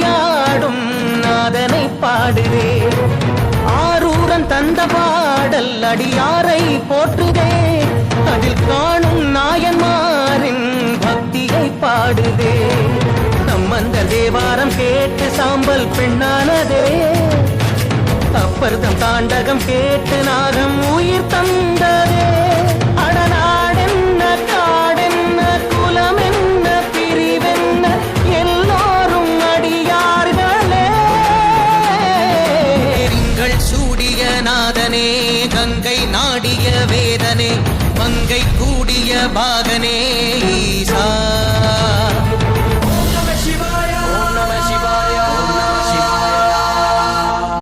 விளையாடும் நாதனை பாடுதே. ஆரூரன் தந்த பாடல் அடியாரை போற்றுதே. அதில் காணும் நாயன்மாரின் பக்தியை பாடுதே. நம்மந்த தேவாரம் கேட்டு சாம்பல் பெண்ணானதே. அப்பர்தம் தாண்டகம் கேட்டு நாகம் உயிர் தந்ததே. அடநாடென்ன காடென்ன குலமென்ன பிரிவென்ன எல்லோரும் அடியார்களே. திங்கள் சூடிய நாதனே, கங்கை நாடிய வேதனே, மங்கை கூடிய பாகனே,